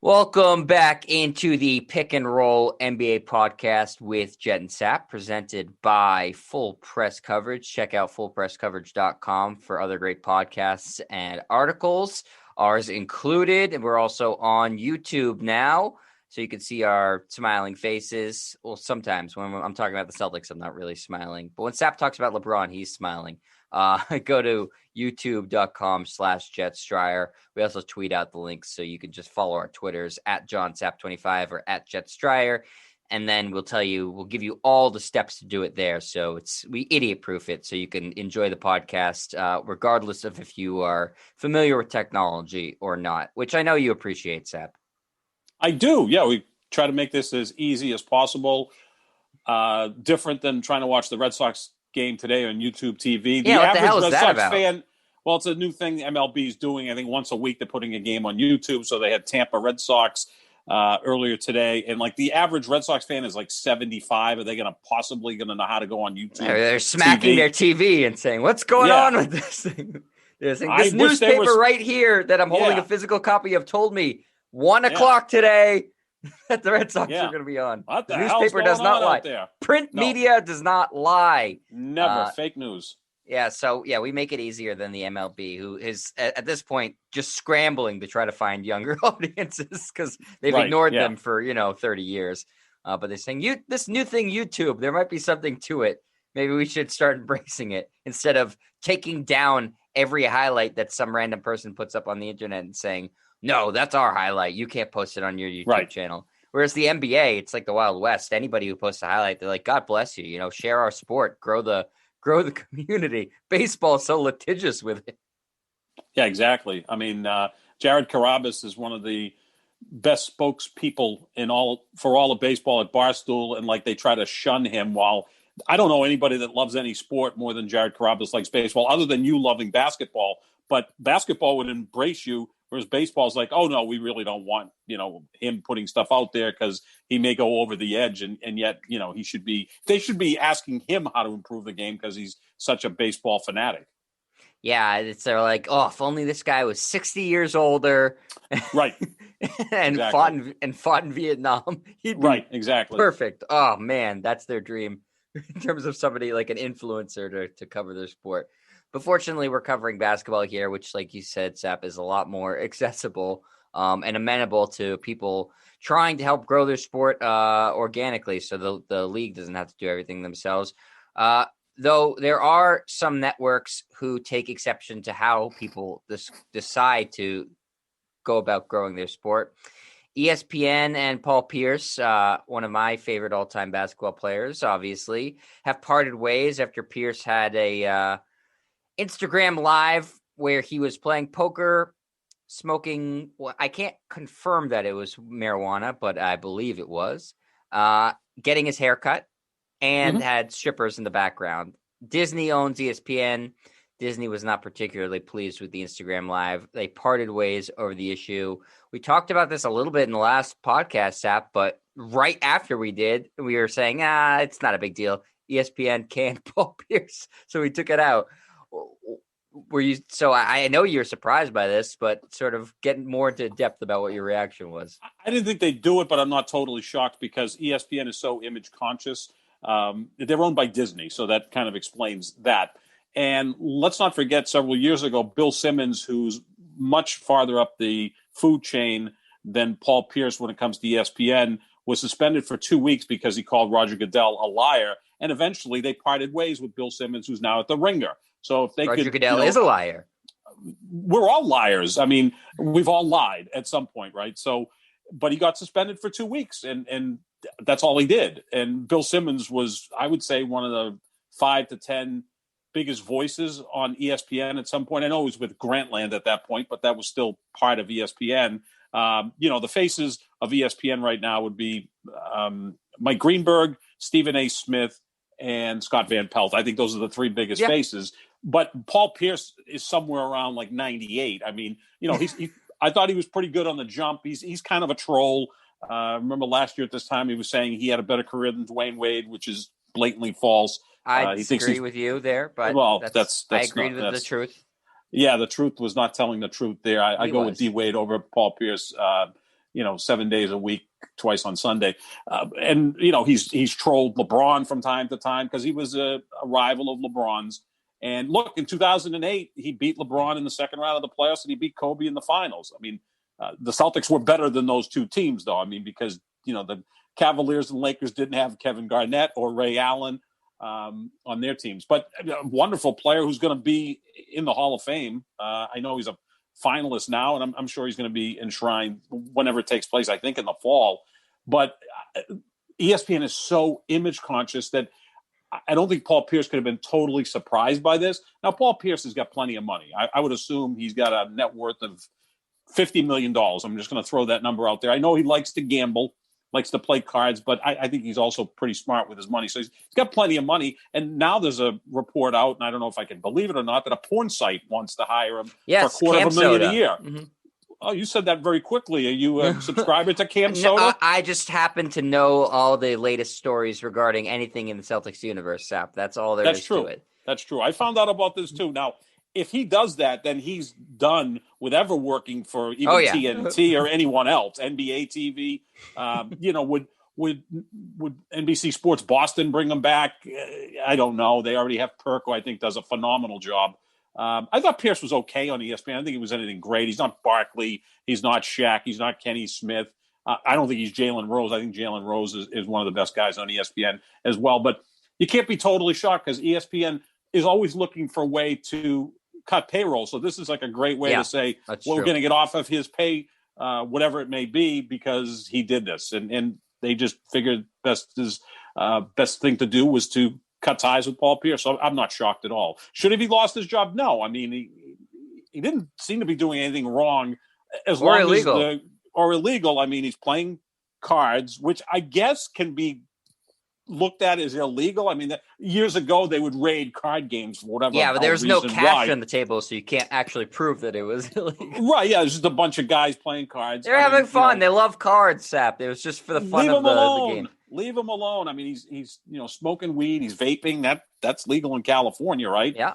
Welcome back into the Pick and Roll NBA podcast with Jet and Sap, presented by Full Press Coverage. Check out fullpresscoverage.com for other great podcasts and articles, ours included. And we're also on YouTube now, so you can see our smiling faces. Well, sometimes when I'm talking about the Celtics, I'm not really smiling. But when Sap talks about LeBron, he's smiling. Go to youtube.com/JetStryer. We also tweet out the links, so you can just follow our Twitters at JohnSap25 or at JetStryer. And then we'll give you all the steps to do it there. So we idiot proof it so you can enjoy the podcast, regardless of if you are familiar with technology or not, which I know you appreciate, Sap. I do. Yeah, we try to make this as easy as possible. Different than trying to watch the Red Sox game today on YouTube TV. Yeah, what the hell is that about? Fan, well, it's a new thing the MLB is doing. I think once a week they're putting a game on YouTube. So they had Tampa Red Sox earlier today, and like the average Red Sox fan is like 75. Are they possibly going to know how to go on YouTube? They're smacking their TV and saying, "What's going on with this thing?" They're saying, this newspaper right here that I'm holding a physical copy of told me 1 o'clock today that the Red Sox are going to be on. What the newspaper does not lie. Print media does not lie. Never. Fake news. Yeah, so, we make it easier than the MLB, who is, at this point, just scrambling to try to find younger audiences because they've ignored them for, 30 years. But they're saying, this new thing, YouTube, there might be something to it. Maybe we should start embracing it instead of taking down every highlight that some random person puts up on the internet and saying, no, that's our highlight. You can't post it on your YouTube channel. Whereas the NBA, it's like the Wild West. Anybody who posts a highlight, they're like, God bless you. Share our sport, grow the community. Baseball is so litigious with it. Yeah, exactly. I mean, Jared Carrabis is one of the best spokespeople for all of baseball at Barstool, and they try to shun him. While I don't know anybody that loves any sport more than Jared Carrabis likes baseball, other than you loving basketball. But basketball would embrace you. Whereas baseball is like, oh, no, we really don't want, him putting stuff out there because he may go over the edge. And yet, they should be asking him how to improve the game because he's such a baseball fanatic. Yeah, they're like, oh, if only this guy was 60 years older. Right. and fought in Vietnam. He'd be exactly. Perfect. Oh, man, that's their dream in terms of somebody like an influencer to cover their sport. But fortunately, we're covering basketball here, which, like you said, Sap, is a lot more accessible and amenable to people trying to help grow their sport organically. So the league doesn't have to do everything themselves. Though there are some networks who take exception to how people decide to go about growing their sport. ESPN and Paul Pierce, one of my favorite all-time basketball players, obviously, have parted ways after Pierce had a Instagram Live where he was playing poker, smoking. Well, I can't confirm that it was marijuana, but I believe it was. Getting his hair cut and had strippers in the background. Disney owns ESPN. Disney was not particularly pleased with the Instagram Live. They parted ways over the issue. We talked about this a little bit in the last podcast, Sap, but right after we did, we were saying, it's not a big deal. ESPN canned Paul Pierce, so we took it out. Were you? So I know you're surprised by this, but sort of getting more into depth about what your reaction was. I didn't think they'd do it, but I'm not totally shocked because ESPN is so image conscious. They're owned by Disney, so that kind of explains that. And let's not forget, several years ago, Bill Simmons, who's much farther up the food chain than Paul Pierce when it comes to ESPN, was suspended for 2 weeks because he called Roger Goodell a liar. And eventually they parted ways with Bill Simmons, who's now at the Ringer. So if they Roger Goodell is a liar. We're all liars. I mean, we've all lied at some point, right? So, but he got suspended for 2 weeks, and that's all he did. And Bill Simmons was, I would say, one of the 5 to 10 biggest voices on ESPN at some point. I know he was with Grantland at that point, but that was still part of ESPN. The faces of ESPN right now would be Mike Greenberg, Stephen A. Smith, and Scott Van Pelt. I think those are the three biggest faces. But Paul Pierce is somewhere around like 98. I mean, I thought he was pretty good on the jump. He's kind of a troll. Remember last year at this time, he was saying he had a better career than Dwayne Wade, which is blatantly false. I disagree with you there, but that's I agreed with the truth. Yeah, the truth was not telling the truth there. I go with D. Wade over Paul Pierce. 7 days a week, twice on Sunday. And he's trolled LeBron from time to time because he was a rival of LeBron's. And look, in 2008, he beat LeBron in the second round of the playoffs, and he beat Kobe in the finals. I mean, the Celtics were better than those two teams, though. I mean, because the Cavaliers and Lakers didn't have Kevin Garnett or Ray Allen on their teams. But a wonderful player who's going to be in the Hall of Fame. I know he's a finalist now, and I'm sure he's going to be enshrined whenever it takes place, I think in the fall. But ESPN is so image conscious that I don't think Paul Pierce could have been totally surprised by this. Now, Paul Pierce has got plenty of money. I would assume he's got a net worth of $50 million. I'm just going to throw that number out there. I know he likes to gamble, likes to play cards, but I think he's also pretty smart with his money. So he's got plenty of money. And now there's a report out, and I don't know if I can believe it or not, that a porn site wants to hire him for $250,000 a year. Mm-hmm. Oh, you said that very quickly. Are you a subscriber to Cam Soda? No, I just happen to know all the latest stories regarding anything in the Celtics universe, Sap. That's all there is to it. That's true. I found out about this too. Now, if he does that, then he's done with ever working for even TNT or anyone else, NBA TV. Would NBC Sports Boston bring him back? I don't know. They already have Perk, who I think does a phenomenal job. I thought Pierce was okay on ESPN. I don't think he was anything great. He's not Barkley. He's not Shaq. He's not Kenny Smith. I don't think he's Jalen Rose. I think Jalen Rose is one of the best guys on ESPN as well. But you can't be totally shocked because ESPN is always looking for a way to cut payroll. So this is like a great way to say, we're going to get off of his pay, whatever it may be, because he did this. And they just figured best thing to do was to cut ties with Paul Pierce. So I'm not shocked at all. Should have he lost his job? No. I mean, he didn't seem to be doing anything wrong or illegal. I mean, he's playing cards, which I guess can be looked at as illegal. I mean, years ago they would raid card games for whatever. Yeah, but there's no cash on the table, so you can't actually prove that it was illegal. Right? Yeah, it's just a bunch of guys playing cards. They're having fun. They love cards, Sap. It was just for the fun of the game. Leave him alone. I mean, he's smoking weed. He's vaping. That's legal in California, right? Yeah.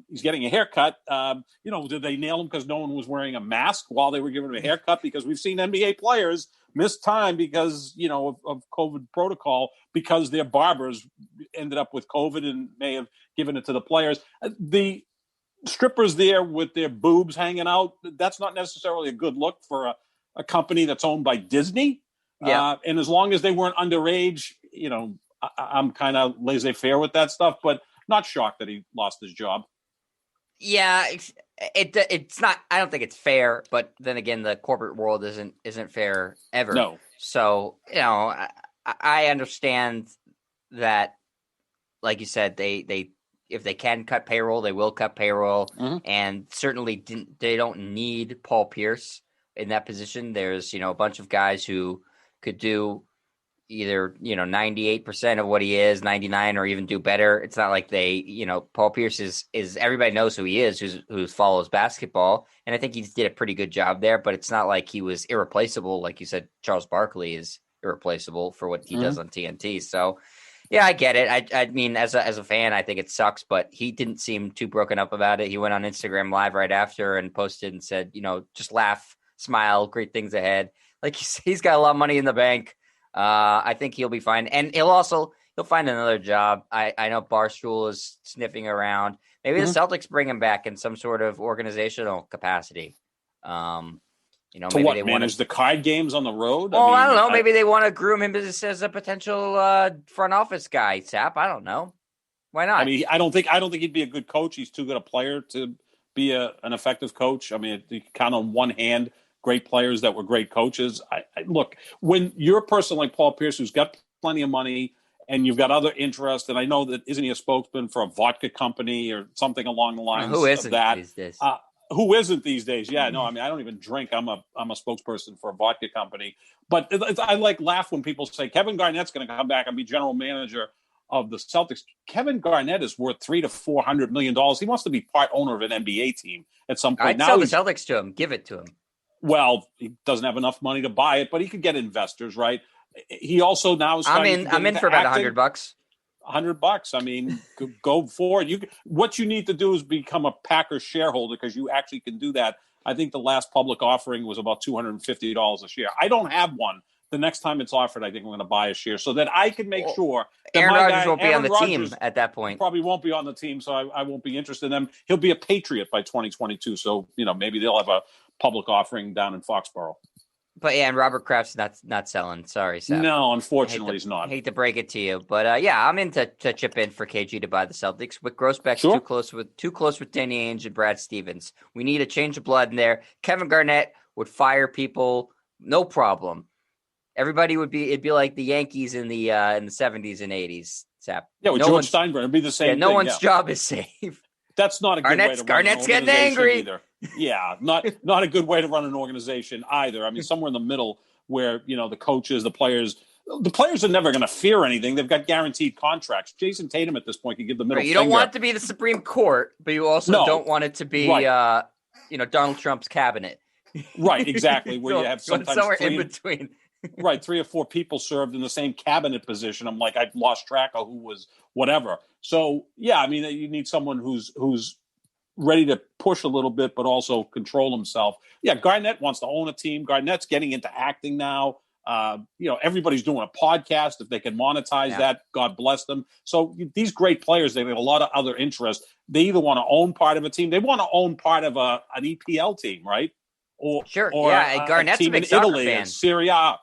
He's getting a haircut. Did they nail him because no one was wearing a mask while they were giving him a haircut? Because we've seen NBA players miss time because of COVID protocol because their barbers ended up with COVID and may have given it to the players. The strippers there with their boobs hanging out, that's not necessarily a good look for a company that's owned by Disney. Yeah. And as long as they weren't underage, I'm kind of laissez-faire with that stuff, but not shocked that he lost his job. Yeah, it's not. I don't think it's fair, but then again, the corporate world isn't fair ever. No. So I understand that, like you said, they if they can cut payroll, they will cut payroll, and certainly they don't need Paul Pierce in that position. There's a bunch of guys who could do either 98% of what he is, 99, or even do better. It's not like Paul Pierce is everybody knows who he is, who follows basketball, and I think he did a pretty good job there. But it's not like he was irreplaceable, like you said. Charles Barkley is irreplaceable for what he does on TNT. So yeah, I get it. I mean, as a fan, I think it sucks, but he didn't seem too broken up about it. He went on Instagram Live right after and posted and said, just laugh, smile, great things ahead. Like he's got a lot of money in the bank. I think he'll be fine. And he'll find another job. I know Barstool is sniffing around. Maybe the Celtics bring him back in some sort of organizational capacity. To maybe what, they manage the card games on the road? Well, I don't know. Maybe they want to groom him as a potential front office guy, Sap. I don't know. Why not? I mean, I don't think he'd be a good coach. He's too good a player to be an effective coach. I mean, you count on one hand great players that were great coaches. Look, when you're a person like Paul Pierce who's got plenty of money and you've got other interests, and I know that isn't he a spokesman for a vodka company or something along the lines of that? These days? Who isn't these days? Yeah, no, I mean, I don't even drink. I'm a spokesperson for a vodka company. But I laugh when people say Kevin Garnett's going to come back and be general manager of the Celtics. Kevin Garnett is worth $300 to $400 million. He wants to be part owner of an NBA team at some point. I'd sell the Celtics to him. Give it to him. Well, he doesn't have enough money to buy it, but he could get investors, right? He also now is. I'm in for about $100. $100. I mean, go for it. What you need to do is become a Packers shareholder because you actually can do that I think the last public offering was about $250 a share. I don't have one. The next time it's offered, I think I'm going to buy a share so that I can make sure that Aaron my Rodgers guy, won't be on Aaron the Rodgers, team at that point. probably won't be on the team, so I won't be interested in them. He'll be a Patriot by 2022, so maybe they'll have a public offering down in Foxborough. But yeah, and Robert Kraft's not selling. Sorry, Seth. No, unfortunately, he's not. Hate to break it to you, but yeah, I'm in to chip in for KG to buy the Celtics. With Grossbeck's Sure. too close with Danny Ainge and Brad Stevens. We need a change of blood in there. Kevin Garnett would fire people, no problem. Everybody it'd be like the Yankees in the 70s and 80s. Sap. Yeah, with George Steinbrenner, it'd be the same thing. No one's job is safe. That's not a good way to run Garnett's an getting organization angry. either. Yeah, not a good way to run an organization either. I mean, somewhere in the middle where, the coaches, the players are never going to fear anything. They've got guaranteed contracts. Jason Tatum at this point can give the middle finger. You don't want it to be the Supreme Court, but you also don't want it to be, right. Donald Trump's cabinet. Right, exactly, where you have sometimes somewhere in between. Right, 3 or 4 people served in the same cabinet position. I'm like, I've lost track of who was whatever. So, yeah, I mean, you need someone who's ready to push a little bit, but also control himself. Yeah, Garnett wants to own a team. Garnett's getting into acting now. Everybody's doing a podcast. If they can monetize that, God bless them. So these great players, they have a lot of other interests. They either want to own part of a team. They want to own part of an EPL team, right? Or Garnett's a team a big in soccer Italy fan. and Serie A.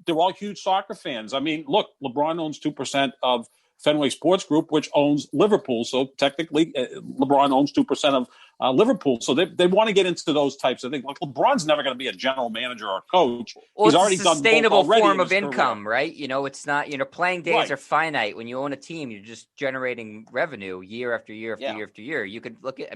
They're all huge soccer fans. I mean, look, LeBron owns 2% of Fenway Sports Group, which owns Liverpool. So technically, LeBron owns 2% of Liverpool. So they want to get into those types of things. Like LeBron's never going to be a general manager or a coach. Well, he's it's already a sustainable form of income, career. right? It's not, playing days are finite. When you own a team, you're just generating revenue year after year after year after year. You could look at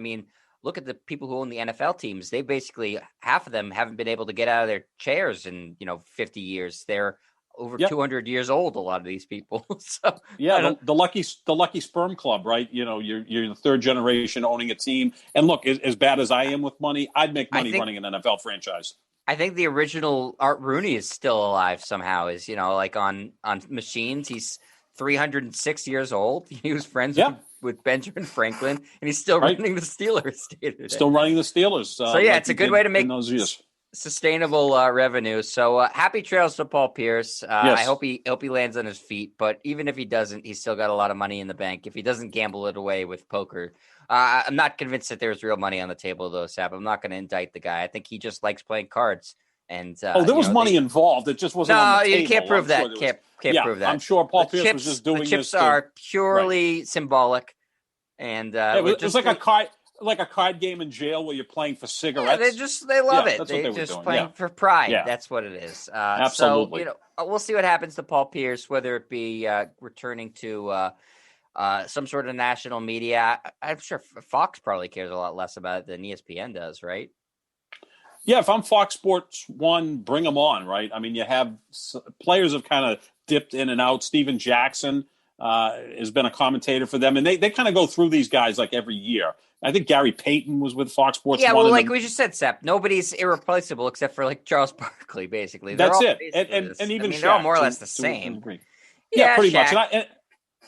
the people who own the NFL teams. They basically, half of them haven't been able to get out of their chairs in, 50 years. They're over 200 years old, a lot of these people. So the lucky sperm club, right? You're the third generation owning a team. And look, as bad as I am with money, I'd make money running an NFL franchise. I think the original Art Rooney is still alive somehow. Is like on machines. He's 306 years old. He was friends with Benjamin Franklin, and he's still running the Steelers. Still running the Steelers. So it's a good way to make sustainable revenue. So happy trails to Paul Pierce. Yes. I hope he lands on his feet. But even if he doesn't, he's still got a lot of money in the bank. If he doesn't gamble it away with poker, I'm not convinced that there's real money on the table, though, Sap. I'm not going to indict the guy. I think he just likes playing cards. And there was money involved. It just wasn't. No, on the table. You can't prove that. Can't prove that. I'm sure Paul Pierce was just doing this. The chips are purely symbolic, and it was like a card game in jail where you're playing for cigarettes. Yeah, they love it. They're just playing for pride. Yeah. That's what it is. Absolutely. So we'll see what happens to Paul Pierce, whether it be returning to some sort of national media. I'm sure Fox probably cares a lot less about it than ESPN does, right? Yeah, if I'm Fox Sports 1, bring them on, right? I mean, you have players have kind of dipped in and out. Steven Jackson has been a commentator for them, and they kind of go through these guys like every year. I think Gary Payton was with Fox Sports 1. Yeah, well, like we just said, Sep, nobody's irreplaceable except for like Charles Barkley, basically. That's it. And even Shaq, they're all more or less the same. Yeah, pretty Shaq. much.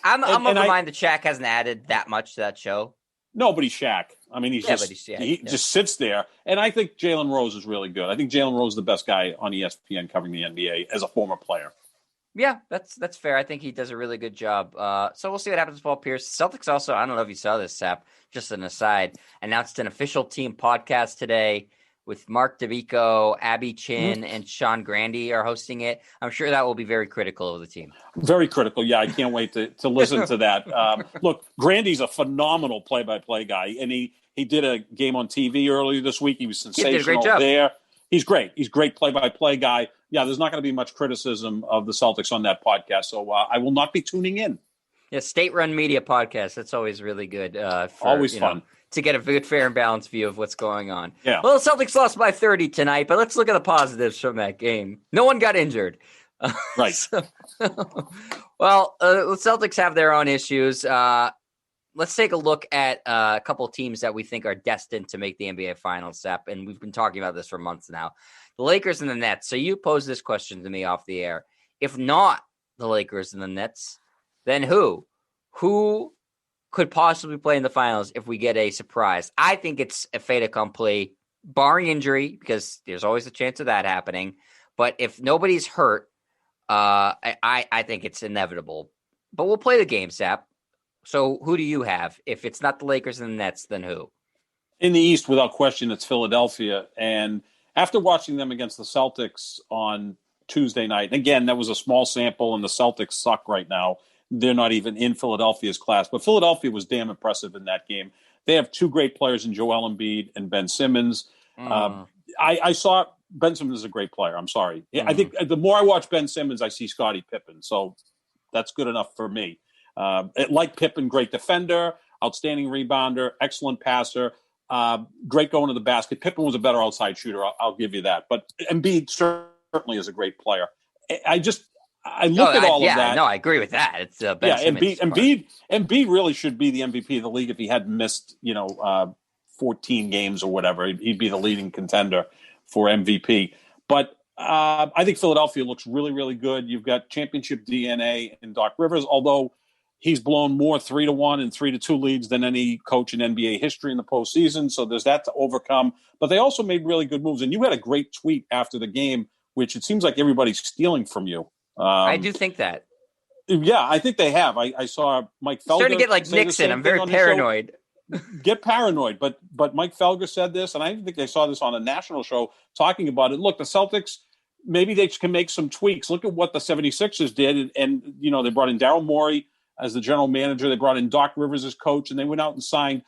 I'm of the mind that Shaq hasn't added that much to that show. Nobody's Shaq. I mean, he just sits there. And I think Jalen Rose is really good. I think Jalen Rose is the best guy on ESPN covering the NBA as a former player. Yeah, that's fair. I think he does a really good job. So we'll see what happens with Paul Pierce. Celtics also, I don't know if you saw this, Sap, just an aside, announced an official team podcast today with Mark D'Amico, Abby Chin, and Sean Grandy are hosting it. I'm sure that will be very critical of the team. Very critical. Yeah, I can't wait to listen to that. Look, Grandy's a phenomenal play-by-play guy, and he did a game on TV earlier this week. He was sensational. He did a great job there. He's great. He's a great play-by-play guy. Yeah, there's not going to be much criticism of the Celtics on that podcast, so I will not be tuning in. Yeah, state-run media podcast. That's always really good. Always fun. To get a good, fair, and balanced view of what's going on. Yeah. Well, the Celtics lost by 30 tonight, but let's look at the positives from that game. No one got injured. Right. The Celtics have their own issues. Let's take a look at a couple of teams that we think are destined to make the NBA Finals, Sep, and we've been talking about this for months now. The Lakers and the Nets. So you posed this question to me off the air. If not the Lakers and the Nets, then who? Who could possibly play in the finals if we get a surprise? I think it's a fait accompli. barring injury, because there's always a chance of that happening. But if nobody's hurt, I think it's inevitable. But we'll play the game, Sap. So who do you have? If it's not the Lakers and the Nets, then who? In the East, without question, it's Philadelphia. And after watching them against the Celtics on Tuesday night, and again, that was a small sample, and the Celtics suck right now. They're not even in Philadelphia's class. But Philadelphia was damn impressive in that game. They have two great players in Joel Embiid and Ben Simmons. I saw Ben Simmons is a great player. I'm sorry. I think the more I watch Ben Simmons, I see Scottie Pippen. So that's good enough for me. Like Pippen, great defender, outstanding rebounder, excellent passer. Great going to the basket. Pippen was a better outside shooter. I'll give you that. But Embiid certainly is a great player. I look at all of that. No, I agree with that. It's Ben Simmons. Embiid really should be the MVP of the league if he hadn't missed 14 games or whatever. He'd be the leading contender for MVP. But I think Philadelphia looks really, really good. You've got championship DNA in Doc Rivers, although he's blown more 3-1 and 3-2 leads than any coach in NBA history in the postseason. So there's that to overcome. But they also made really good moves. And you had a great tweet after the game, which it seems like everybody's stealing from you. I do think that. Yeah, I think they have. I saw Mike Felger. Starting to get like Nixon. I'm very paranoid. Get paranoid. But Mike Felger said this, and I think they saw this on a national show talking about it. Look, the Celtics, maybe they can make some tweaks. Look at what the 76ers did. And they brought in Daryl Morey as the general manager. They brought in Doc Rivers as coach, and they went out and signed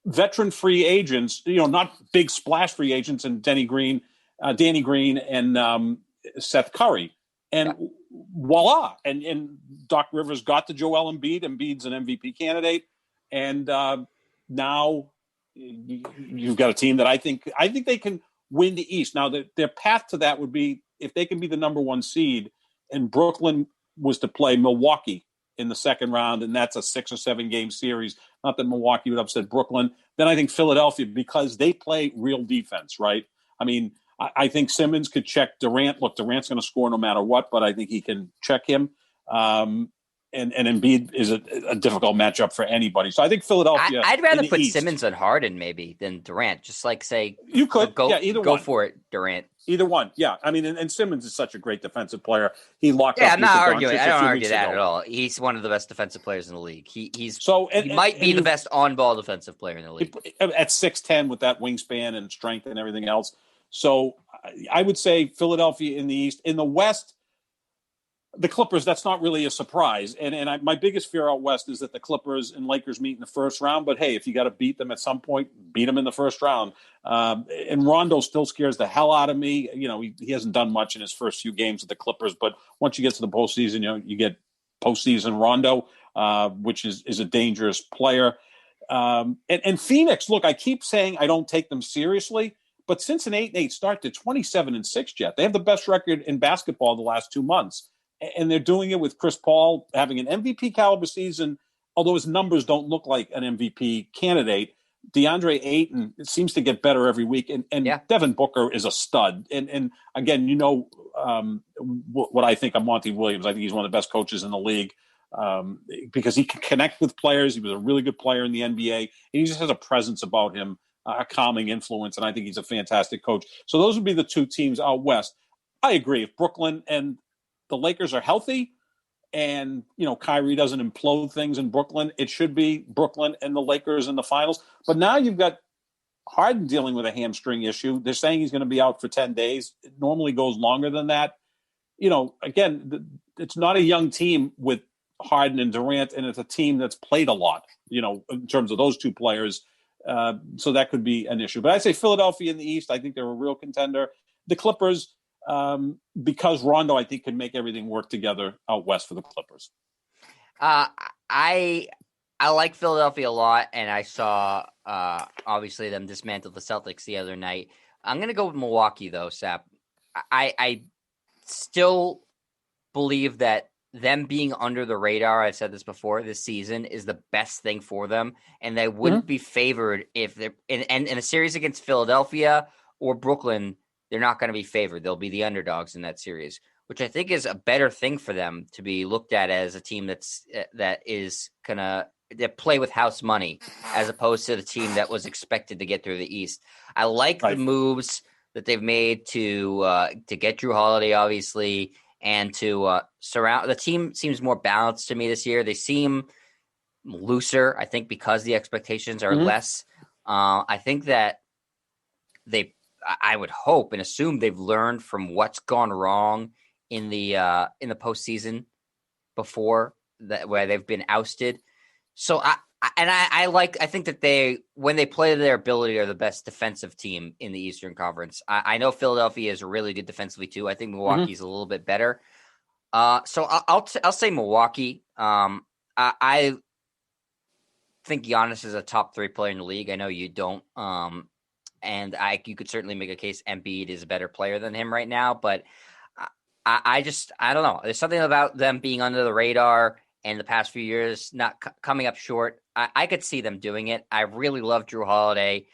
veteran free agents, not big splash free agents, and Danny Green and Seth Curry. And voila. And Doc Rivers got to Joel Embiid. Embiid's an MVP candidate. And now you've got a team that I think they can win the East. Now, their path to that would be if they can be the number one seed and Brooklyn was to play Milwaukee in the second round, and that's a 6 or 7 game series. Not that Milwaukee would upset Brooklyn. Then I think Philadelphia, because they play real defense, right? I mean, I think Simmons could check Durant. Look, Durant's going to score no matter what, but I think he can check him. And Embiid is a difficult matchup for anybody. So I think Philadelphia. I'd rather put East, Simmons on Harden maybe than Durant. Just like say you could go for it, Durant. Either one, yeah. I mean, and Simmons is such a great defensive player. He locked up. Yeah, I'm not arguing. I don't argue that at all. He's one of the best defensive players in the league. He might be the best on-ball defensive player in the league at 6'10" with that wingspan and strength and everything else. So I would say Philadelphia in the East. In the West, the Clippers, that's not really a surprise. And my biggest fear out West is that the Clippers and Lakers meet in the first round. But, hey, if you got to beat them at some point, beat them in the first round. And Rondo still scares the hell out of me. He hasn't done much in his first few games with the Clippers. But once you get to the postseason, you get postseason Rondo, which is a dangerous player. And Phoenix, look, I keep saying I don't take them seriously. But since an 8-8 start, they're 27-6 yet. They have the best record in basketball the last 2 months. And they're doing it with Chris Paul having an MVP caliber season, although his numbers don't look like an MVP candidate. DeAndre Ayton seems to get better every week. And Devin Booker is a stud. And again, what I think of Monty Williams. I think he's one of the best coaches in the league because he can connect with players. He was a really good player in the NBA. And he just has a presence about him, a calming influence. And I think he's a fantastic coach. So those would be the two teams out West. I agree. If Brooklyn and the Lakers are healthy and, Kyrie doesn't implode things in Brooklyn, it should be Brooklyn and the Lakers in the finals. But now you've got Harden dealing with a hamstring issue. They're saying he's going to be out for 10 days. It normally goes longer than that. Again, it's not a young team with Harden and Durant, and it's a team that's played a lot, in terms of those two players. So that could be an issue. But I'd say Philadelphia in the East, I think they're a real contender. The Clippers, because Rondo, I think, can make everything work together out West for the Clippers. I like Philadelphia a lot, and I saw obviously them dismantle the Celtics the other night. I'm going to go with Milwaukee, though, Sap. I still believe that them being under the radar, I've said this before, this season is the best thing for them, and they wouldn't be favored if they're in a series against Philadelphia or Brooklyn. They're not going to be favored. They'll be the underdogs in that series, which I think is a better thing for them to be looked at as a team that is going to that play with house money as opposed to the team that was expected to get through the East. I like the moves that they've made to get Drew Holiday, obviously, and to surround the team. Seems more balanced to me this year. They seem looser, I think, because the expectations are less. I think that I would hope and assume they've learned from what's gone wrong in the postseason before that, where they've been ousted. So I think that when they play to their ability, are the best defensive team in the Eastern Conference. I know Philadelphia is really good defensively too. I think Milwaukee's a little bit better. So I'll say Milwaukee. I think Giannis is a top 3 player in the league. I know you don't. And you could certainly make a case Embiid is a better player than him right now, but I don't know. There's something about them being under the radar and the past few years not coming up short. I could see them doing it. I really love Drew Holiday.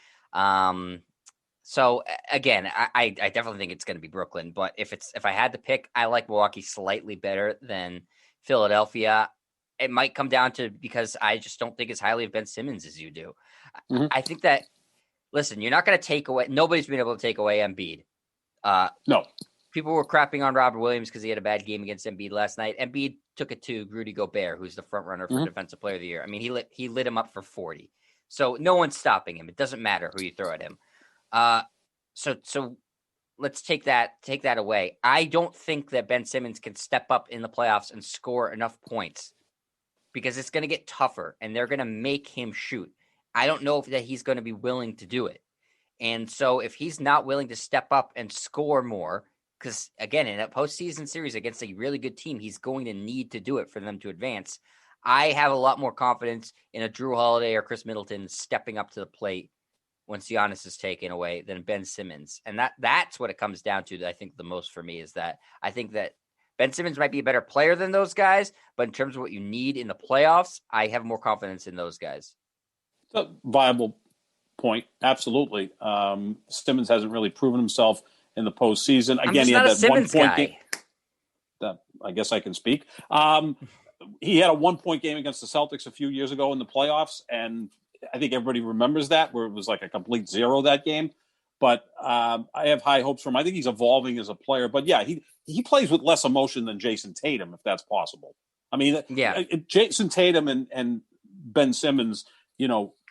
So again, I definitely think it's going to be Brooklyn, but if I had to pick, I like Milwaukee slightly better than Philadelphia. It might come down to because I just don't think as highly of Ben Simmons as you do. I think that, listen, you're not going to take away – nobody's been able to take away Embiid. No. People were crapping on Robert Williams because he had a bad game against Embiid last night. Embiid took it to Rudy Gobert, who's the front runner for Defensive Player of the Year. I mean, he lit him up for 40. So no one's stopping him. It doesn't matter who you throw at him. So let's take that away. I don't think that Ben Simmons can step up in the playoffs and score enough points because it's going to get tougher and they're going to make him shoot. I don't know if that he's going to be willing to do it. And so if he's not willing to step up and score more, because again, in a postseason series against a really good team, he's going to need to do it for them to advance. I have a lot more confidence in a Drew Holiday or Chris Middleton stepping up to the plate once Giannis is taken away than Ben Simmons. And that's what it comes down to, I think, the most for me is that I think that Ben Simmons might be a better player than those guys, but in terms of what you need in the playoffs, I have more confidence in those guys. A viable point, absolutely. Simmons hasn't really proven himself in the postseason. Again, he had that Simmons 1 point game. I guess I can speak. He had a 1 point game against the Celtics a few years ago in the playoffs, and I think everybody remembers that, where it was like a complete 0 that game. But I have high hopes for him. I think he's evolving as a player. But yeah, he plays with less emotion than Jason Tatum, if that's possible. I mean, Jason Tatum and Ben Simmons,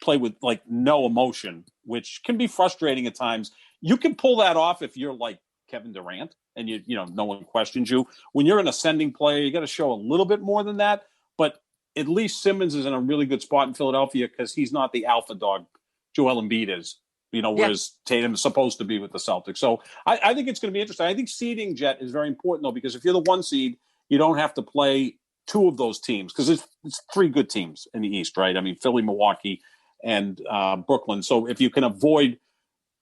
play with like no emotion, which can be frustrating at times. You can pull that off if you're like Kevin Durant and no one questions you. When you're an ascending player, you got to show a little bit more than that. But at least Simmons is in a really good spot in Philadelphia because he's not the alpha dog Joel Embiid is, whereas Tatum is supposed to be with the Celtics. So I think it's going to be interesting. I think seeding, Jet, is very important, though, because if you're the 1 seed, you don't have to play 2 of those teams because it's 3 good teams in the East, right? I mean, Philly, Milwaukee, and Brooklyn. So if you can avoid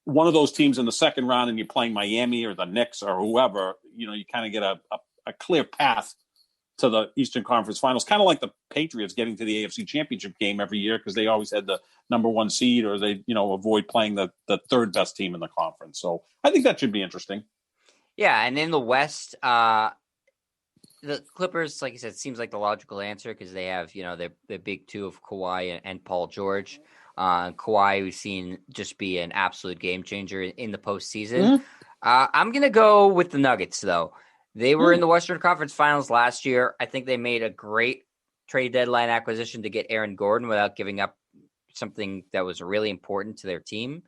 one of those teams in the second round and you're playing Miami or the Knicks or whoever, you kind of get a clear path to the Eastern Conference Finals, kind of like the Patriots getting to the AFC Championship game every year because they always had the number 1 seed, or they avoid playing the third best team in the conference. So I think that should be interesting. Yeah, and in the West, the Clippers, like you said, seems like the logical answer because they have, the big 2 of Kawhi and Paul George. Kawhi, we've seen just be an absolute game changer in the postseason. I'm going to go with the Nuggets, though. They were in the Western Conference Finals last year. I think they made a great trade deadline acquisition to get Aaron Gordon without giving up something that was really important to their team.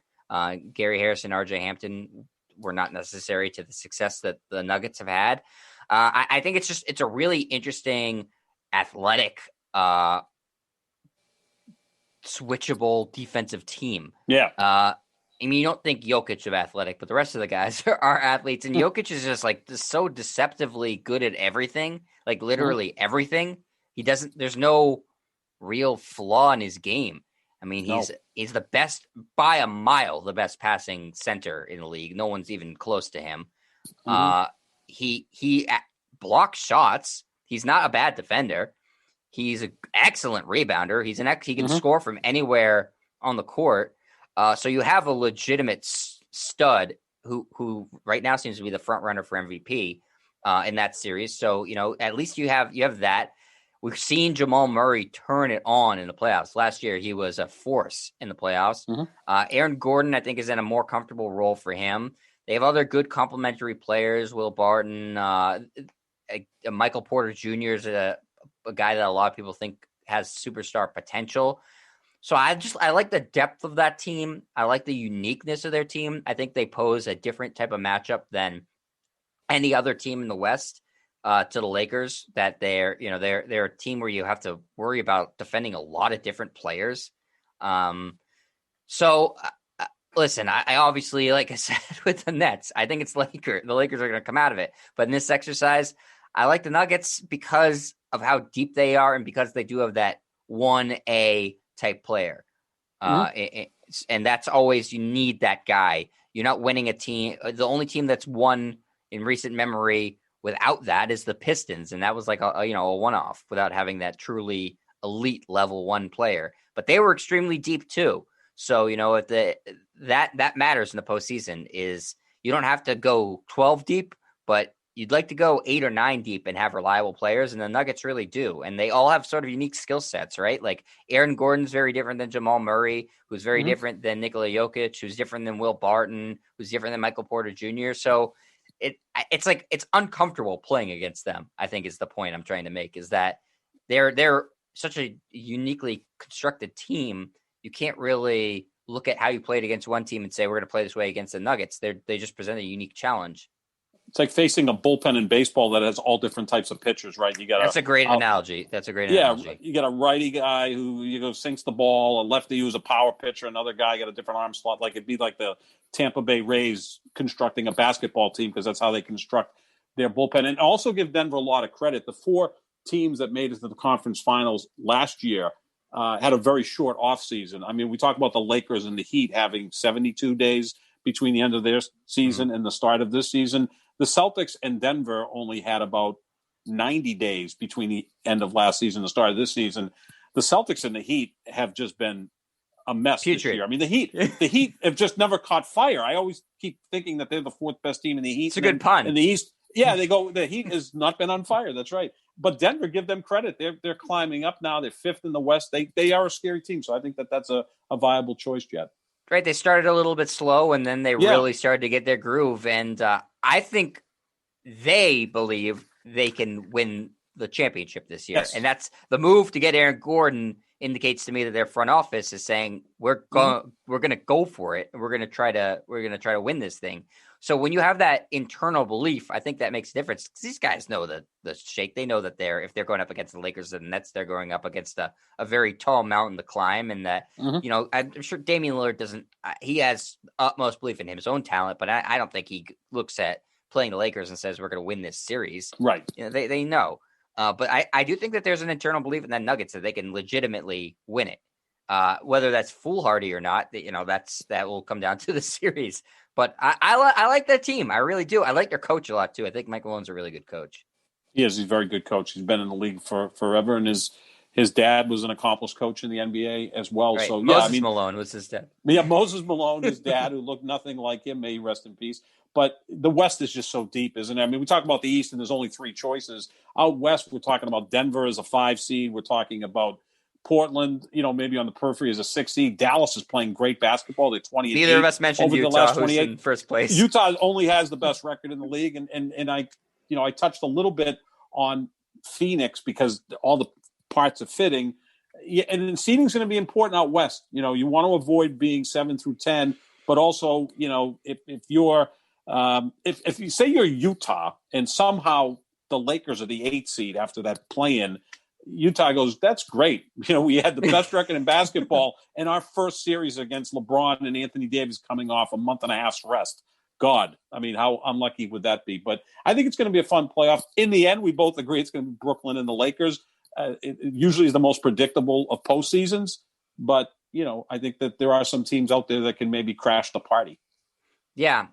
Gary Harris and RJ Hampton were not necessary to the success that the Nuggets have had. I think it's a really interesting athletic switchable defensive team. Yeah. I mean, you don't think Jokic of athletic, but the rest of the guys are athletes. And Jokic is just like so deceptively good at everything, like literally everything. There's no real flaw in his game. I mean, he's the best by a mile, the best passing center in the league. No one's even close to him. He blocks shots. He's not a bad defender. He's an excellent rebounder. He can score from anywhere on the court. So you have a legitimate stud who right now seems to be the front runner for MVP in that series. So at least you have that. we've seen Jamal Murray turn it on in the playoffs. Last year, he was a force in the playoffs. Mm-hmm. Aaron Gordon, I think, is in a more comfortable role for him. They have other good complementary players. Will Barton, Michael Porter Jr. is a guy that a lot of people think has superstar potential. So I like the depth of that team. I like the uniqueness of their team. I think they pose a different type of matchup than any other team in the West to the Lakers. That they're a team where you have to worry about defending a lot of different players. So listen, I obviously, like I said, with the Nets, I think it's Lakers. The Lakers are going to come out of it. But in this exercise, I like the Nuggets because of how deep they are and because they do have that 1A type player. And that's always, you need that guy. You're not winning a team. The only team that's won in recent memory without that is the Pistons. And that was like a one-off without having that truly elite level 1 player. But they were extremely deep too. So, if that matters in the postseason is you don't have to go 12 deep, but you'd like to go 8 or 9 deep and have reliable players, and the Nuggets really do. And they all have sort of unique skill sets, right? Like Aaron Gordon's very different than Jamal Murray, who's very different than Nikola Jokic, who's different than Will Barton, who's different than Michael Porter Jr. So it's like it's uncomfortable playing against them, I think is the point I'm trying to make, is that they're such a uniquely constructed team. You can't really look at how you played against one team and say, we're going to play this way against the Nuggets. They just present a unique challenge. It's like facing a bullpen in baseball that has all different types of pitchers, right? That's a great analogy. That's a great analogy. You got a righty guy who sinks the ball, a lefty who's a power pitcher, another guy got a different arm slot. Like it'd be like the Tampa Bay Rays constructing a basketball team, because that's how they construct their bullpen. And also give Denver a lot of credit. The 4 teams that made it to the conference finals last year had a very short offseason. I mean, we talk about the Lakers and the Heat having 72 days between the end of their season and the start of this season. The Celtics and Denver only had about 90 days between the end of last season and the start of this season. The Celtics and the Heat have just been a mess this year. I mean, the Heat have just never caught fire. I always keep thinking that they're the 4th best team in the Heat. It's a good pun. In the East, yeah, the Heat has not been on fire. That's right. But Denver, give them credit. They're climbing up now. They're 5th in the West. They are a scary team. So I think that's a viable choice, Jed. Right. They started a little bit slow, and then they really started to get their groove. And I think they believe they can win the championship this year. Yes. And that's the move to get Aaron Gordon indicates to me that their front office is saying, we're going to go for it. And we're going to try to win this thing. So when you have that internal belief, I think that makes a difference. These guys know the shake. They know that if they're going up against the Lakers and the Nets, they're going up against a very tall mountain to climb. And that, I'm sure Damian Lillard he has utmost belief in his own talent, but I don't think he looks at playing the Lakers and says, we're going to win this series. Right. They know. But I do think that there's an internal belief in the Nuggets that they can legitimately win it. Whether that's foolhardy or not, that will come down to the series. But I like that team. I really do. I like their coach a lot too. I think Mike Malone's a really good coach. He is. He's a very good coach. He's been in the league for forever, and his dad was an accomplished coach in the NBA as well. Right. So Moses Malone was his dad. Yeah, Moses Malone, his dad, who looked nothing like him. May he rest in peace. But the West is just so deep, isn't it? I mean, we talk about the East, and there's only 3 choices. Out West, we're talking about Denver as a 5 seed. We're talking about Portland, maybe on the periphery as a 6 seed. Dallas is playing great basketball. They're 20. Neither of us mentioned Utah, who's in first place. Utah only has the best record in the league, and I touched a little bit on Phoenix because all the parts are fitting. Yeah, and seeding is going to be important out West. You want to avoid being 7 through 10, but also, if you're if you say you're Utah and somehow the Lakers are the 8th seed after that play-in, Utah goes, that's great. We had the best record in basketball, and our first series against LeBron and Anthony Davis coming off a month and a half's rest. God, I mean, how unlucky would that be? But I think it's going to be a fun playoff. In the end, we both agree it's going to be Brooklyn and the Lakers. It usually is the most predictable of postseasons, but I think that there are some teams out there that can maybe crash the party. Yeah,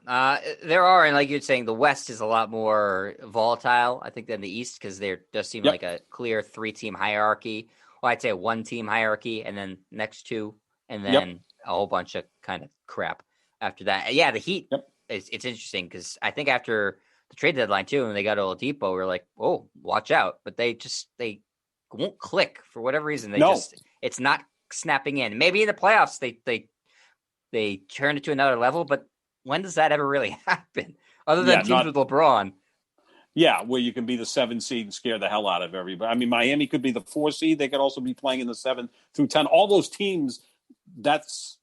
there are, and like you're saying, the West is a lot more volatile, I think, than the East, because there does seem like a clear 3-team hierarchy. Well, I'd say 1-team hierarchy, and then next 2, and then a whole bunch of kind of crap after that. Yeah, the Heat, it's interesting, because I think after the trade deadline, too, and they got Oladipo, we were like, oh, watch out. But they won't click for whatever reason. No. It's not snapping in. Maybe in the playoffs they turn it to another level, but when does that ever really happen? Other than teams with LeBron. Yeah, where you can be the 7 seed and scare the hell out of everybody. I mean, Miami could be the 4 seed. They could also be playing in the 7 through 10. All those teams, that's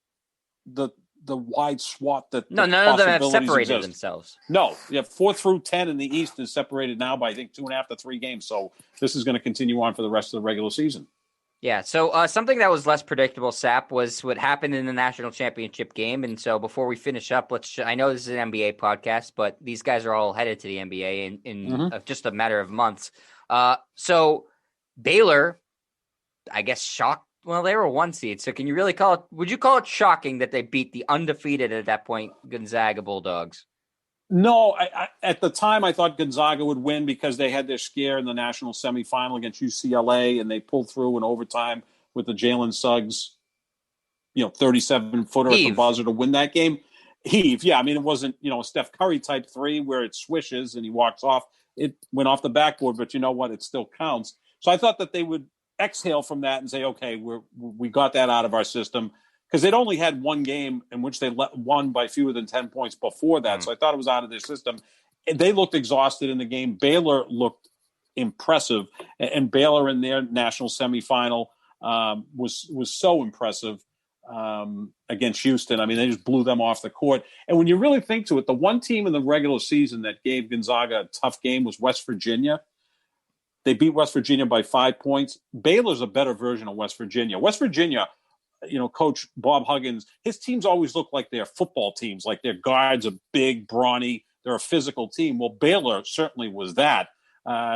the wide swath that none of them have separated exist. themselves. No, you have 4 through 10 in the East is separated now by, I think, 2.5 to 3 games. So this is going to continue on for the rest of the regular season. Yeah, so something that was less predictable, Sap, was what happened in the national championship game. And so before we finish up, I know this is an NBA podcast, but these guys are all headed to the NBA in just a matter of months. So Baylor, I guess, shocked. Well, they were a 1 seed. So would you call it shocking that they beat the undefeated at that point Gonzaga Bulldogs? No, I at the time I thought Gonzaga would win because they had their scare in the national semifinal against UCLA, and they pulled through in overtime with the Jalen Suggs, 37-footer at the buzzer to win that game. Yeah. I mean, it wasn't, a Steph Curry type 3 where it swishes and he walks off. It went off the backboard, but you know what? It still counts. So I thought that they would exhale from that and say, okay, we got that out of our system. Because they'd only had one game in which they won by fewer than 10 points before that. So I thought it was out of their system. And they looked exhausted in the game. Baylor looked impressive. And Baylor in their national semifinal was so impressive against Houston. I mean, they just blew them off the court. And when you really think to it, the one team in the regular season that gave Gonzaga a tough game was West Virginia. They beat West Virginia by 5 points. Baylor's a better version of West Virginia. West Virginia, Coach Bob Huggins, his teams always look like they're football teams, like their guards are big, brawny. They're a physical team. Well, Baylor certainly was that.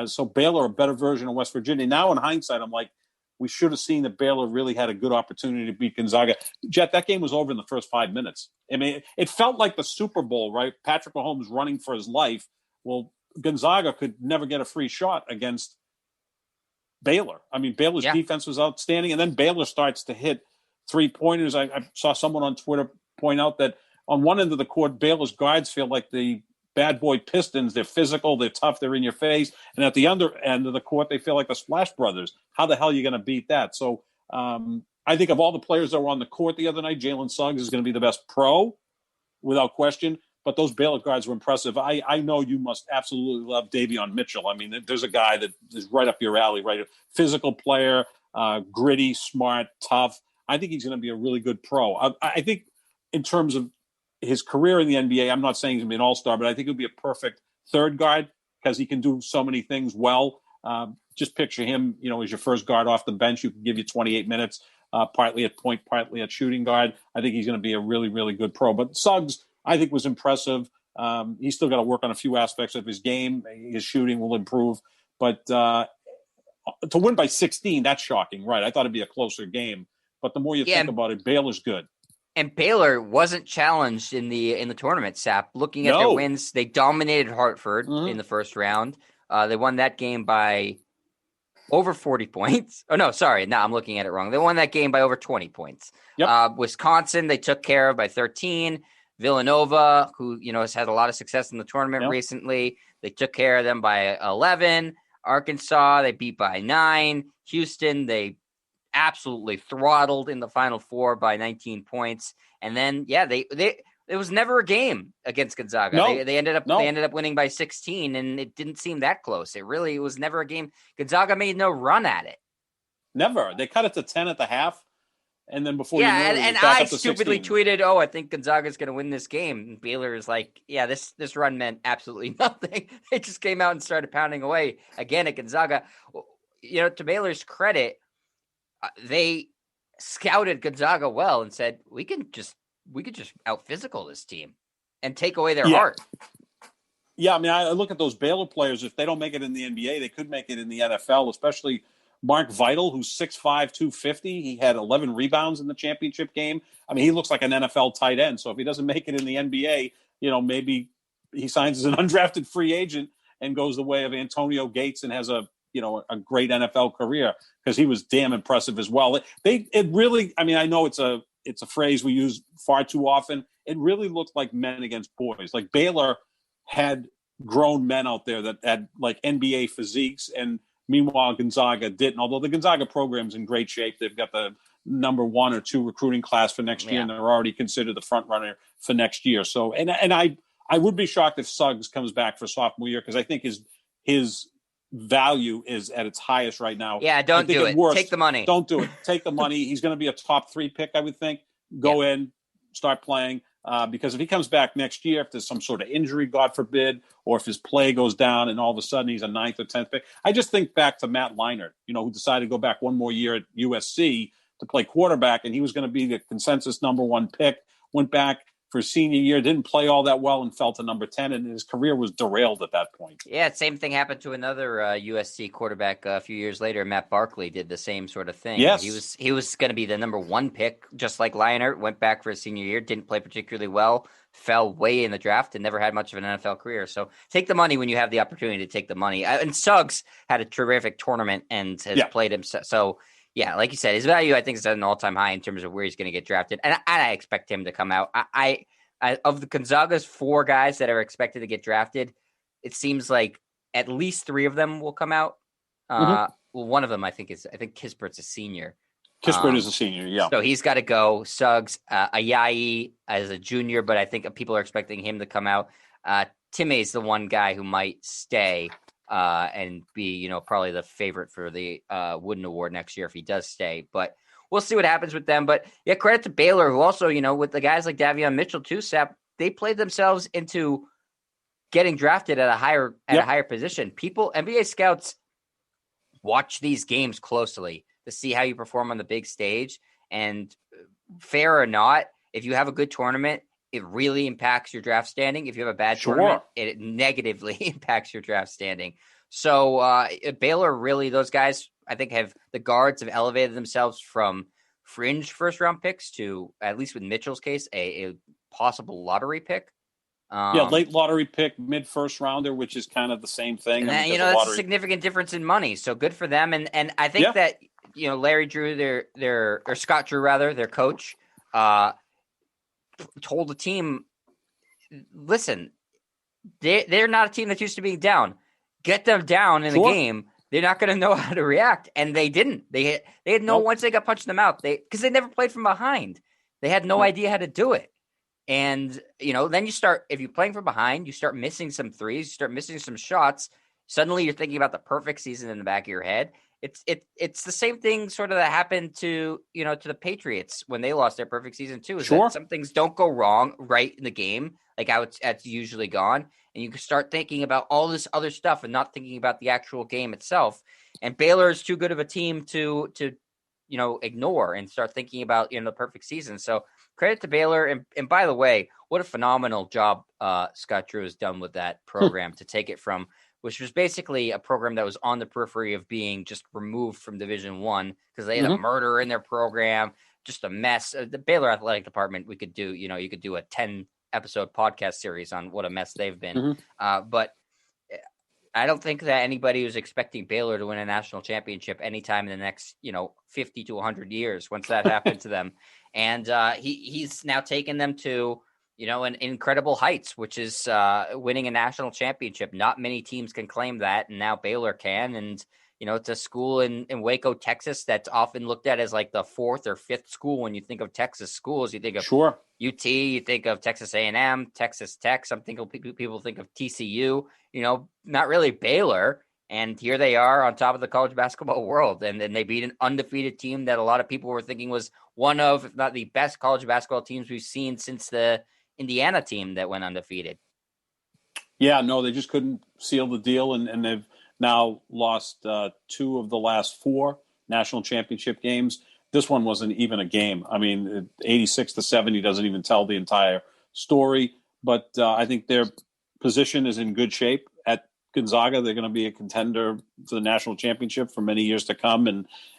So Baylor, a better version of West Virginia. Now in hindsight, I'm like, we should have seen that Baylor really had a good opportunity to beat Gonzaga. Jet, that game was over in the first 5 minutes. I mean, it felt like the Super Bowl, right? Patrick Mahomes running for his life. Well, Gonzaga could never get a free shot against Baylor. I mean, Baylor's defense was outstanding, and then Baylor starts to hit 3-pointers. I saw someone on Twitter point out that on one end of the court, Baylor's guards feel like the bad boy Pistons. They're physical, they're tough, they're in your face. And at the other end of the court, they feel like the Splash Brothers. How the hell are you going to beat that? So I think of all the players that were on the court the other night, Jalen Suggs is going to be the best pro, without question. But those Baylor guards were impressive. I know you must absolutely love Davion Mitchell. I mean, there's a guy that is right up your alley, right? A physical player, gritty, smart, tough. I think he's going to be a really good pro. I think in terms of his career in the NBA, I'm not saying he's going to be an all-star, but I think he'll be a perfect third guard because he can do so many things well. Just picture him, as your first guard off the bench. You can give you 28 minutes, partly at point, partly at shooting guard. I think he's going to be a really, really good pro. But Suggs, I think, was impressive. He's still got to work on a few aspects of his game. His shooting will improve. But to win by 16, that's shocking, right? I thought it'd be a closer game. But the more you think about it, Baylor's good. And Baylor wasn't challenged in the tournament, Sap. Looking at their wins, they dominated Hartford in the first round. They won that game by over 40 points. Oh, no, sorry. No, I'm looking at it wrong. They won that game by over 20 points. Yep. Wisconsin, they took care of by 13. Villanova, who, has had a lot of success in the tournament recently, they took care of them by 11. Arkansas, they beat by 9. Houston, they absolutely throttled in the Final Four by 19 points. And then, it was never a game against Gonzaga. No, they ended up winning by 16, and it didn't seem that close. It was never a game. Gonzaga made no run at it. Never. They cut it to 10 at the half. And then before and I stupidly tweeted, I think Gonzaga's going to win this game. And Baylor is like, this run meant absolutely nothing. They just came out and started pounding away again at Gonzaga. To Baylor's credit, they scouted Gonzaga well and said, we could just out physical this team and take away their heart. Yeah, I mean, I look at those Baylor players. If they don't make it in the NBA, they could make it in the NFL, especially Mark Vital, who's 6'5", 250. He had 11 rebounds in the championship game. I mean, he looks like an NFL tight end. So if he doesn't make it in the NBA, maybe he signs as an undrafted free agent and goes the way of Antonio Gates and has a great NFL career, because he was damn impressive as well. It really, I mean, I know it's a phrase we use far too often. It really looked like men against boys. Like Baylor had grown men out there that had like NBA physiques, and Meanwhile, Gonzaga didn't. Although the Gonzaga program's in great shape, they've got the number 1 or 2 recruiting class for next year, and they're already considered the front runner for next year. So, and I would be shocked if Suggs comes back for sophomore year, because I think his value is at its highest right now. Yeah, don't do it. Worst, take the money. Don't do it. Take the money. He's going to be a top 3 pick, I would think. Go in, start playing. Because if he comes back next year, if there's some sort of injury, God forbid, or if his play goes down and all of a sudden he's a 9th or 10th pick. I just think back to Matt Leinart, who decided to go back one more year at USC to play quarterback, and he was going to be the consensus number 1 pick, went back for senior year, didn't play all that well, and fell to number 10, and his career was derailed at that point. Yeah, same thing happened to another USC quarterback a few years later. Matt Barkley did the same sort of thing. Yes. He was going to be the number 1 pick, just like Leinart, went back for his senior year, didn't play particularly well, fell way in the draft, and never had much of an NFL career. So take the money when you have the opportunity to take the money. And Suggs had a terrific tournament and has played him. So, yeah, like you said, his value, I think, is at an all-time high in terms of where he's going to get drafted. And I expect him to come out. I of the Gonzaga's 4 guys that are expected to get drafted, it seems like at least 3 of them will come out. Well, one of them, I think Kispert's a senior. Kispert is a senior, yeah. So he's got to go. Suggs, Ayayi as a junior, but I think people are expecting him to come out. Timmy's the one guy who might stay and be, probably the favorite for the Wooden Award next year if he does stay. But we'll see what happens with them. But yeah, credit to Baylor, who also, with the guys like Davion Mitchell too, Sap, they played themselves into getting drafted at a higher position. NBA scouts watch these games closely to see how you perform on the big stage. And fair or not, if you have a good tournament, it really impacts your draft standing. If you have a bad tournament, it negatively impacts your draft standing. So Baylor, really, those guys, I think, have elevated themselves from fringe first-round picks to, at least with Mitchell's case, a possible lottery pick. Late lottery pick, mid-first rounder, which is kind of the same thing. And that's a significant difference in money. So good for them. And I think that, Larry Drew, or Scott Drew, rather, their coach, told the team, listen, they're not a team that's used to being down. Get them down in the game. They're not going to know how to react. And they didn't. They had once they got punched in the mouth, because they never played from behind. They had no idea how to do it. And, then if you're playing from behind, you start missing some threes, you start missing some shots. Suddenly you're thinking about the perfect season in the back of your head. It's the same thing sort of that happened to the Patriots when they lost their perfect season too. That some things don't go wrong right in the game, like how it's usually gone. And you can start thinking about all this other stuff and not thinking about the actual game itself. And Baylor is too good of a team to ignore and start thinking about, the perfect season. So credit to Baylor. And by the way, what a phenomenal job Scott Drew has done with that program to take it from, which was basically a program that was on the periphery of being just removed from Division I because they had a murder in their program, just a mess. The Baylor athletic department, we could do, you could do a 10-episode podcast series on what a mess they've been. But I don't think that anybody was expecting Baylor to win a national championship anytime in the next, 50 to 100 years once that happened to them. And he's now taken them to, an incredible heights, which is winning a national championship. Not many teams can claim that, and now Baylor can. And, it's a school in Waco, Texas, that's often looked at as like the 4th or 5th school when you think of Texas schools. You think of UT, you think of Texas A&M, Texas Tech. Some people think of TCU, not really Baylor. And here they are on top of the college basketball world. And then they beat an undefeated team that a lot of people were thinking was one of, if not the best college basketball teams we've seen since the Indiana team that went undefeated. Yeah, no, they just couldn't seal the deal. And they've now lost 2 of the last 4 national championship games. This one wasn't even a game. I mean, 86-70 doesn't even tell the entire story. But I think their position is in good shape at Gonzaga. They're going to be a contender for the national championship for many years to come.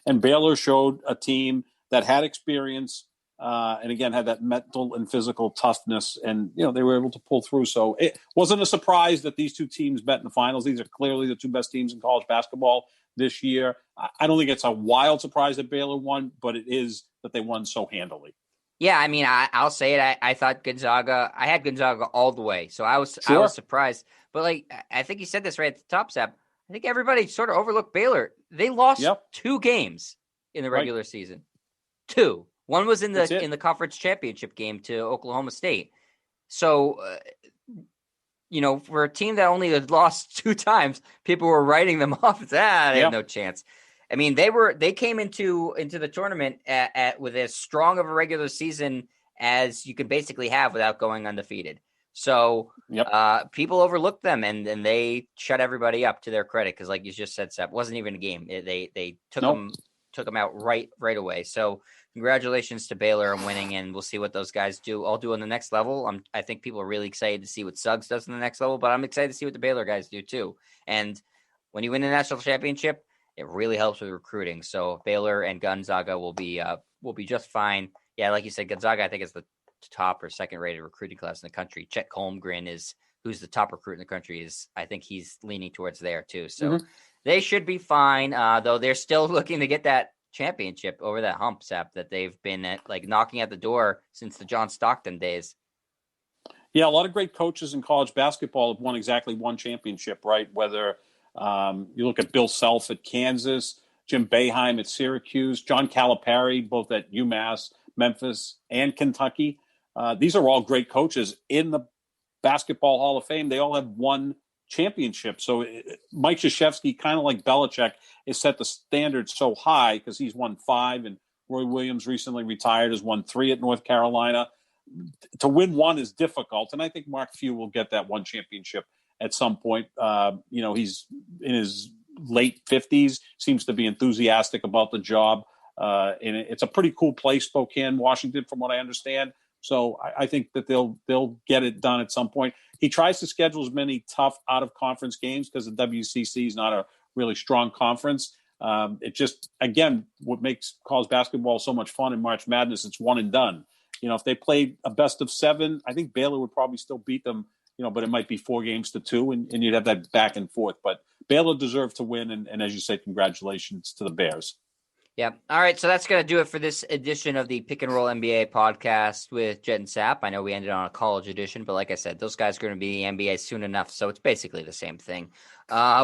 And Baylor showed a team that had experience and again had that mental and physical toughness. And, they were able to pull through. So it wasn't a surprise that these 2 teams met in the finals. These are clearly the 2 best teams in college basketball this year. I don't think it's a wild surprise that Baylor won, but it is that they won so handily. Yeah, I mean, I'll say it. I thought I had Gonzaga all the way. So I was surprised. But I think you said this right at the top, Seb. I think everybody sort of overlooked Baylor. They lost Yep. 2 games in the Right. regular season. 2. One was in That's it. the conference championship game to Oklahoma State. So, for a team that only had lost 2 times, people were writing them off as, they have no chance. I mean, they came into the tournament with as strong of a regular season as you can basically have without going undefeated. So people overlooked them, and they shut everybody up, to their credit, because like you just said, Seth, it wasn't even a game. They took them out right away. So congratulations to Baylor on winning, and we'll see what those guys all do on the next level. I think people are really excited to see what Suggs does in the next level, but I'm excited to see what the Baylor guys do too. And when you win the national championship, it really helps with recruiting. So Baylor and Gonzaga will be just fine. Yeah, like you said, Gonzaga, I think, is the top or second rated recruiting class in the country. Chet Holmgren who's the top recruit in the country, I think he's leaning towards there too. So they should be fine. Though they're still looking to get that championship over that hump, Sap, that they've been knocking at the door since the John Stockton days. Yeah, a lot of great coaches in college basketball have won exactly one championship, right? Whether you look at Bill Self at Kansas, Jim Boeheim at Syracuse, John Calipari, both at UMass, Memphis, and Kentucky. These are all great coaches in the Basketball Hall of Fame. They all have won championships. So Mike Krzyzewski, kind of like Belichick, has set the standard so high because he's won 5, and Roy Williams recently retired, has won 3 at North Carolina. To win 1 is difficult, and I think Mark Few will get that 1 championship at some point. He's in his late 50s, seems to be enthusiastic about the job. And it's a pretty cool place, Spokane, Washington, from what I understand. So I think that they'll get it done at some point. He tries to schedule as many tough out-of-conference games because the WCC is not a really strong conference. It just, again, what makes college basketball so much fun in March Madness, it's one and done. If they played a best of 7, I think Baylor would probably still beat them, but it might be 4-2, and you'd have that back and forth. But Baylor deserved to win, and as you say, congratulations to the Bears. Yeah. All right. So that's going to do it for this edition of the Pick and Roll NBA podcast with Jet and Sap. I know we ended on a college edition, but like I said, those guys are going to be NBA soon enough. So it's basically the same thing.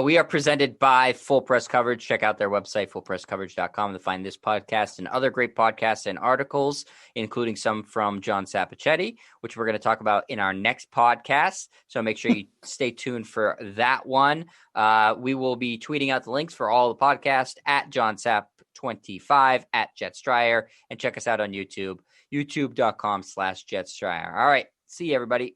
We are presented by Full Press Coverage. Check out their website, fullpresscoverage.com, to find this podcast and other great podcasts and articles, including some from John Sapichetti, which we're going to talk about in our next podcast. So make sure you stay tuned for that one. We will be tweeting out the links for all the podcasts at John Sapp 25 at Jetstryer, and check us out on YouTube, youtube.com/Jetstryer. All right. See you, everybody.